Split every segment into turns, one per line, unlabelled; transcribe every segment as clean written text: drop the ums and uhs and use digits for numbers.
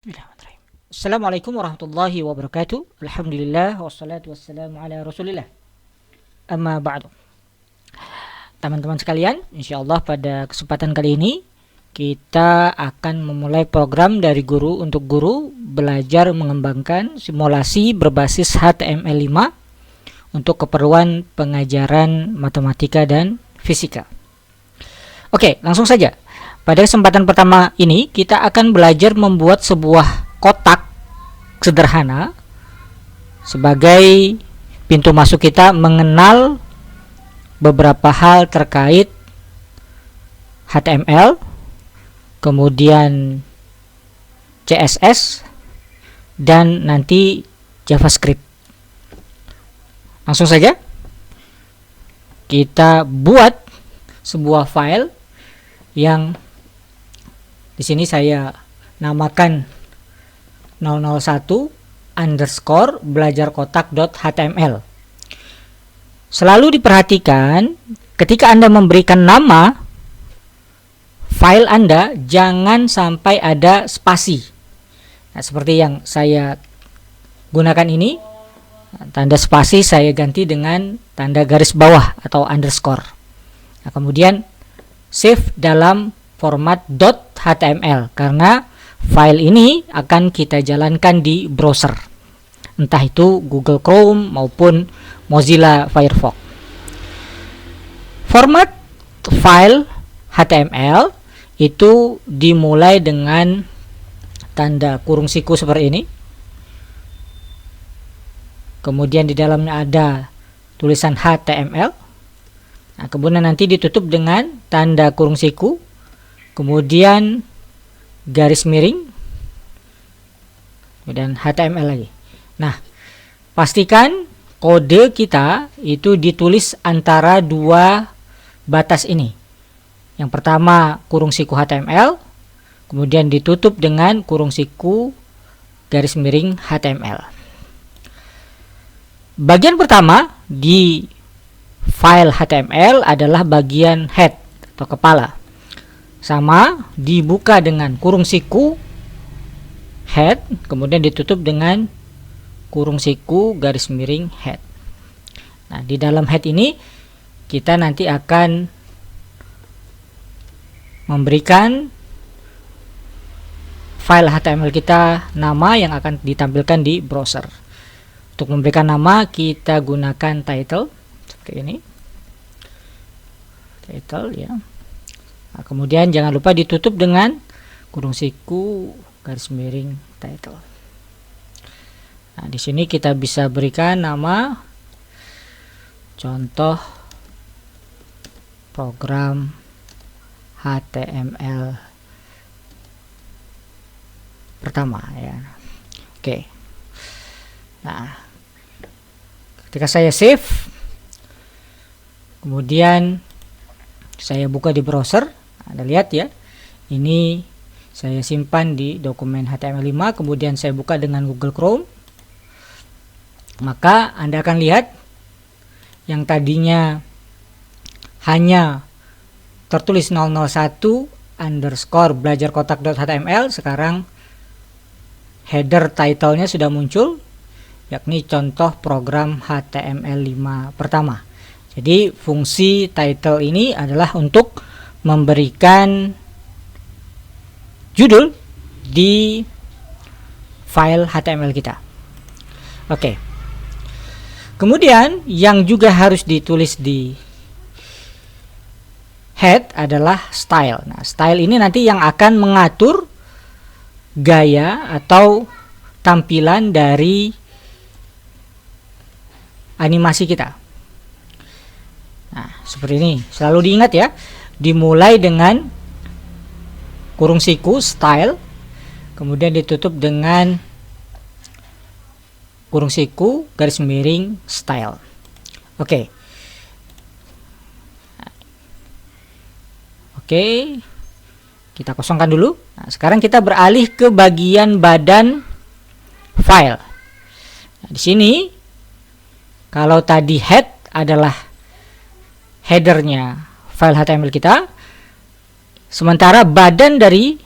Bismillahirrahmanirrahim. Assalamualaikum warahmatullahi wabarakatuh. Alhamdulillah wassalatu wassalamu ala Rasulillah. Amma ba'du. Teman-teman sekalian, insyaallah pada kesempatan kali ini kita akan memulai program dari guru untuk guru belajar mengembangkan simulasi berbasis HTML5 untuk keperluan pengajaran matematika dan fisika. Oke, langsung saja. Pada kesempatan pertama ini kita akan belajar membuat sebuah kotak sederhana sebagai pintu masuk kita mengenal beberapa hal terkait HTML, kemudian CSS, dan nanti JavaScript. Langsung saja kita buat sebuah file yang di sini saya namakan 001_belajarkotak.html. Selalu diperhatikan ketika Anda memberikan nama file Anda, jangan sampai ada spasi. Nah, seperti yang saya gunakan ini, tanda spasi saya ganti dengan tanda garis bawah atau underscore. Nah, kemudian save dalam format .html karena file ini akan kita jalankan di browser, entah itu Google Chrome maupun Mozilla Firefox. Format file HTML itu dimulai dengan tanda kurung siku seperti ini, kemudian di dalamnya ada tulisan HTML. Nah, kemudian nanti ditutup dengan tanda kurung siku, kemudian garis miring, dan HTML lagi. Nah, pastikan kode kita itu ditulis antara dua batas ini. Yang pertama kurung siku HTML, kemudian ditutup dengan kurung siku garis miring HTML. Bagian pertama di file HTML adalah bagian head atau kepala. Sama, dibuka dengan kurung siku head, kemudian ditutup dengan kurung siku garis miring head. Nah, di dalam head ini kita nanti akan memberikan file HTML kita nama yang akan ditampilkan di browser. Untuk memberikan nama kita gunakan title seperti ini. Title ya. Nah, kemudian jangan lupa ditutup dengan kurung siku garis miring title. Nah, di sini kita bisa berikan nama contoh program HTML pertama ya. Oke. Nah, ketika saya save, kemudian saya buka di browser, Anda lihat ya, ini saya simpan di dokumen HTML5, kemudian saya buka dengan Google Chrome. Maka Anda akan lihat yang tadinya hanya tertulis 001_belajarkotak.html, sekarang header title-nya sudah muncul, yakni contoh program HTML5 pertama. Jadi fungsi title ini adalah untuk memberikan judul di file HTML kita. Oke. Kemudian yang juga harus ditulis di head adalah style. Nah, style ini nanti yang akan mengatur gaya atau tampilan dari animasi kita. Nah, seperti ini. Selalu diingat ya, dimulai dengan kurung siku style, kemudian ditutup dengan kurung siku garis miring style. Oke. Oke. Kita kosongkan dulu. Nah, sekarang kita beralih ke bagian badan file. Nah, di sini kalau tadi head adalah headernya file HTML kita, sementara badan dari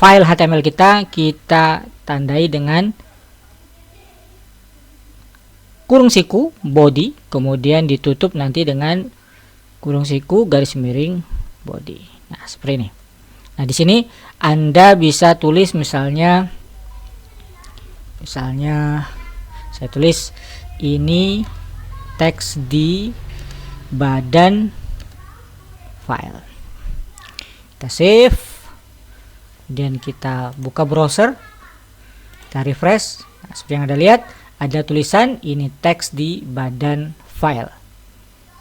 file HTML kita tandai dengan kurung siku body, kemudian ditutup nanti dengan kurung siku garis miring body. Nah, seperti ini. Nah, di sini Anda bisa tulis misalnya saya tulis ini teks di badan file. Kita save, dan kita buka browser, kita refresh. Nah, seperti yang Anda lihat, ada tulisan ini teks di badan file.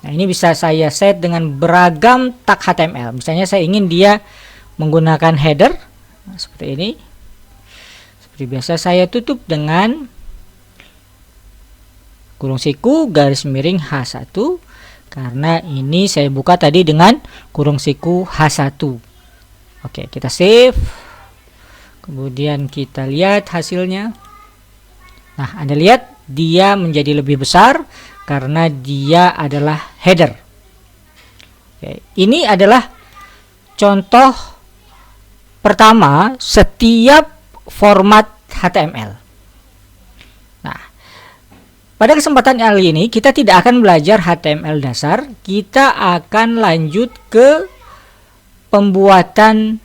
Nah, ini bisa saya set dengan beragam tag HTML. Misalnya saya ingin dia menggunakan header, nah, seperti ini. Seperti biasa saya tutup dengan kurung siku garis miring H1, karena ini saya buka tadi dengan kurung siku H1. Oke, kita save. Kemudian kita lihat hasilnya. Nah, Anda lihat dia menjadi lebih besar karena dia adalah header. Oke, ini adalah contoh pertama setiap format HTML. Nah, pada kesempatan kali ini kita tidak akan belajar HTML dasar, kita akan lanjut ke pembuatan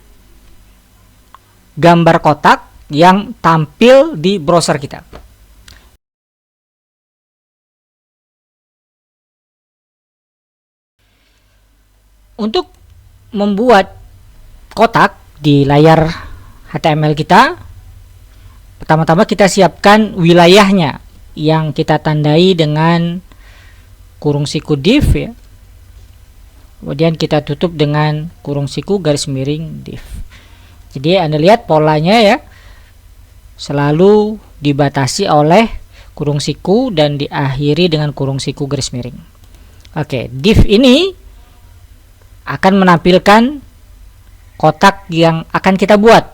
gambar kotak yang tampil di browser kita. Untuk membuat kotak di layar HTML kita, pertama-tama kita siapkan wilayahnya yang kita tandai dengan kurung siku div ya. Kemudian kita tutup dengan kurung siku garis miring div. Jadi Anda lihat polanya ya, selalu dibatasi oleh kurung siku dan diakhiri dengan kurung siku garis miring. Oke, div ini akan menampilkan kotak yang akan kita buat,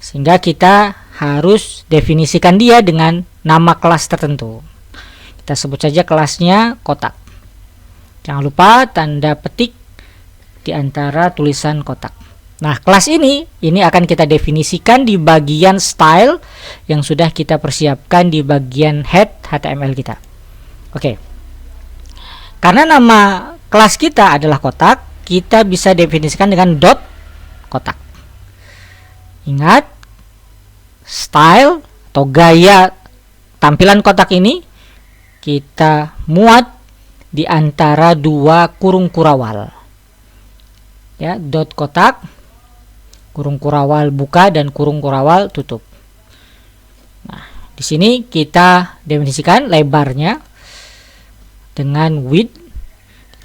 sehingga kita harus definisikan dia dengan nama kelas tertentu. Kita sebut saja kelasnya kotak. Jangan lupa tanda petik di antara tulisan kotak. Nah, kelas ini akan kita definisikan di bagian style yang sudah kita persiapkan di bagian head HTML kita. Oke. Karena nama kelas kita adalah kotak, kita bisa definisikan dengan dot kotak. Ingat, style atau gaya tampilan kotak ini kita muat di antara dua kurung kurawal. Ya, dot kotak, kurung kurawal buka dan kurung kurawal tutup. Nah, di sini kita definisikan lebarnya dengan width.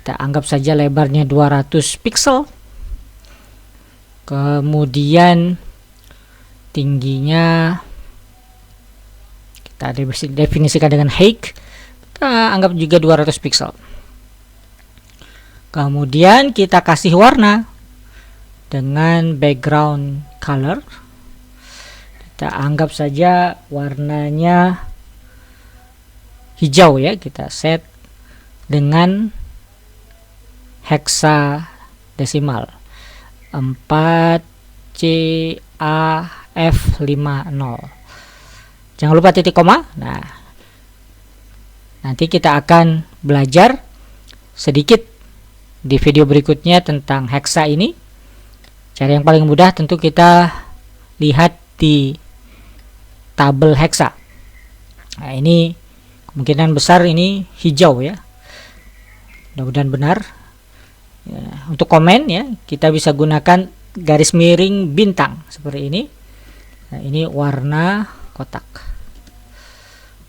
Kita anggap saja lebarnya 200 pixel. Kemudian tingginya kita definisikan dengan height. Kita anggap juga 200 pixel. Kemudian kita kasih warna dengan background color. Kita anggap saja warnanya hijau ya. Kita set dengan hexadesimal 4CAF50. Jangan lupa titik koma. Nah, nanti kita akan belajar sedikit di video berikutnya tentang hexa ini. Cara yang paling mudah tentu kita lihat di tabel hexa. Nah, ini kemungkinan besar ini hijau ya. Mudah-mudahan benar. Ya, untuk komen ya, kita bisa gunakan garis miring bintang seperti ini. Nah, ini warna kotak.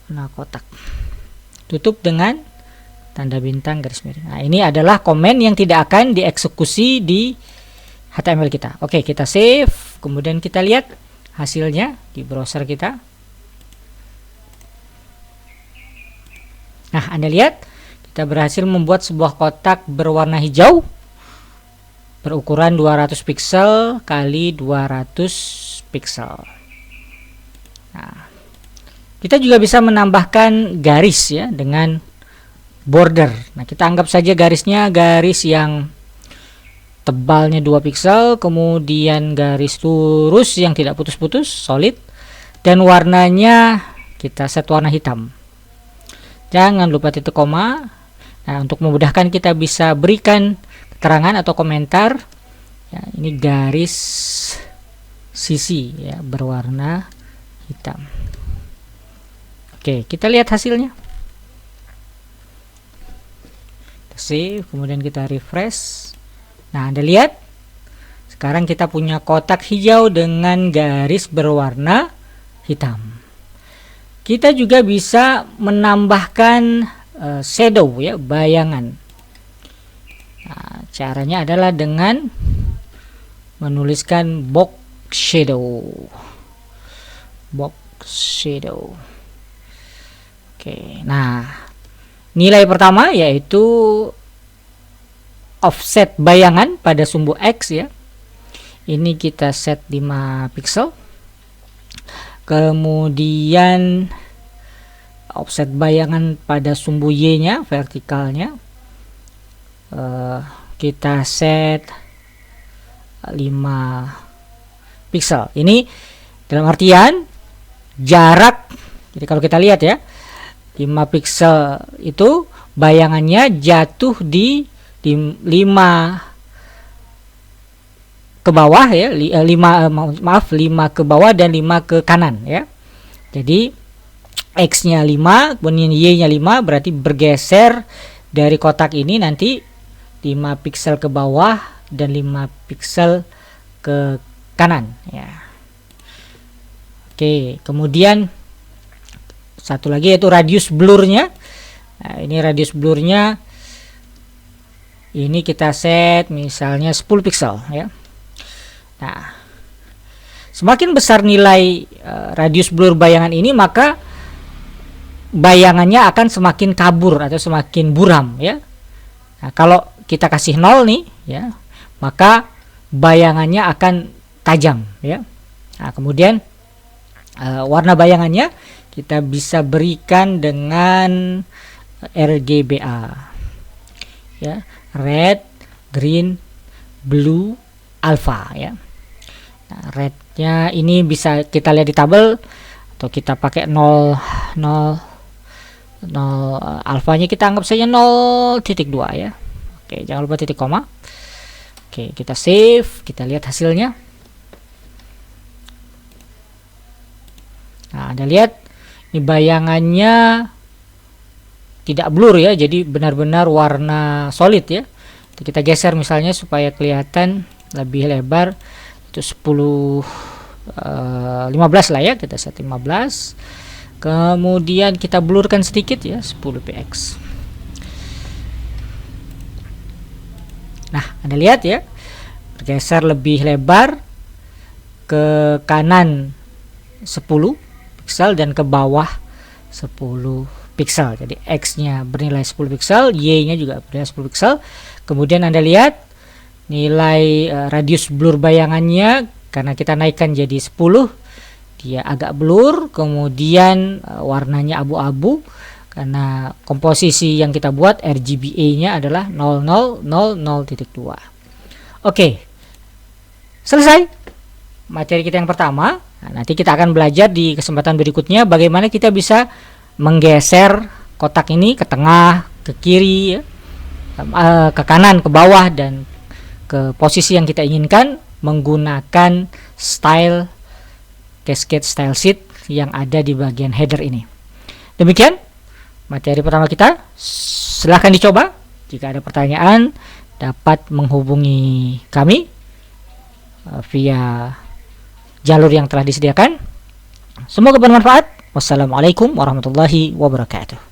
Warna kotak. Tutup dengan tanda bintang garis miring. Nah, ini adalah komen yang tidak akan dieksekusi di HTML kita. Oke, kita save, kemudian kita lihat hasilnya di browser kita. Nah, Anda lihat kita berhasil membuat sebuah kotak berwarna hijau berukuran 200 pixel kali 200 pixel. Nah, kita juga bisa menambahkan garis ya dengan border. Nah, kita anggap saja garisnya garis yang tebalnya 2 pixel, kemudian garis lurus yang tidak putus-putus, solid, dan warnanya kita set warna hitam. Jangan lupa titik koma. Nah, untuk memudahkan kita bisa berikan keterangan atau komentar. Ya, ini garis sisi ya berwarna hitam. Oke, kita lihat hasilnya. Kita save, kemudian kita refresh. Nah, Anda lihat sekarang kita punya kotak hijau dengan garis berwarna hitam. Kita juga bisa menambahkan shadow ya, bayangan. Nah, caranya adalah dengan menuliskan box shadow. Box shadow. Oke, nah nilai pertama yaitu offset bayangan pada sumbu X ya. Ini kita set 5 pixel. Kemudian offset bayangan pada sumbu Y nya, vertikalnya, kita set 5 pixel. Ini dalam artian jarak. Jadi kalau kita lihat ya, 5 pixel itu bayangannya jatuh di 5 ke bawah ya, 5 ke bawah dan 5 ke kanan ya. Jadi X nya 5, kemudian Y nya 5, berarti bergeser dari kotak ini nanti 5 pixel ke bawah dan 5 pixel ke kanan ya. Oke, kemudian satu lagi yaitu radius blurnya. Nah, ini radius blurnya ini kita set misalnya 10 pixel ya. Nah, semakin besar nilai radius blur bayangan ini, maka bayangannya akan semakin kabur atau semakin buram ya. Nah, kalau kita kasih 0 nih ya, maka bayangannya akan tajam ya. Nah, kemudian warna bayangannya kita bisa berikan dengan RGBA ya, red, green, blue, alpha ya. Nah, rednya ini bisa kita lihat di tabel atau kita pakai 0 alfanya kita anggap saja 0.2 ya. Oke, jangan lupa titik koma. Oke, kita save, kita lihat hasilnya. Nah, Anda lihat ini bayangannya tidak blur ya, jadi benar-benar warna solid ya. Kita geser misalnya supaya kelihatan lebih lebar, itu 15 lah ya, kita set 15. Kemudian kita blurkan sedikit ya, 10 px. Nah, Anda lihat ya, bergeser lebih lebar, ke kanan 10 pixel dan ke bawah 10 pixel. Jadi X nya bernilai 10 pixel, Y nya juga bernilai 10 pixel. Kemudian Anda lihat nilai radius blur bayangannya, karena kita naikkan jadi 10, dia agak blur. Kemudian warnanya abu-abu karena komposisi yang kita buat RGBA nya adalah 0000.2. Oke, selesai materi kita yang pertama. Nah, nanti kita akan belajar di kesempatan berikutnya bagaimana kita bisa menggeser kotak ini ke tengah, ke kiri ya, ke kanan, ke bawah, dan ke posisi yang kita inginkan menggunakan style cascade style sheet yang ada di bagian header ini. Demikian materi pertama kita. Silahkan dicoba. Jika ada pertanyaan dapat menghubungi kami via jalur yang telah disediakan. Semoga bermanfaat. Wassalamualaikum warahmatullahi wabarakatuh.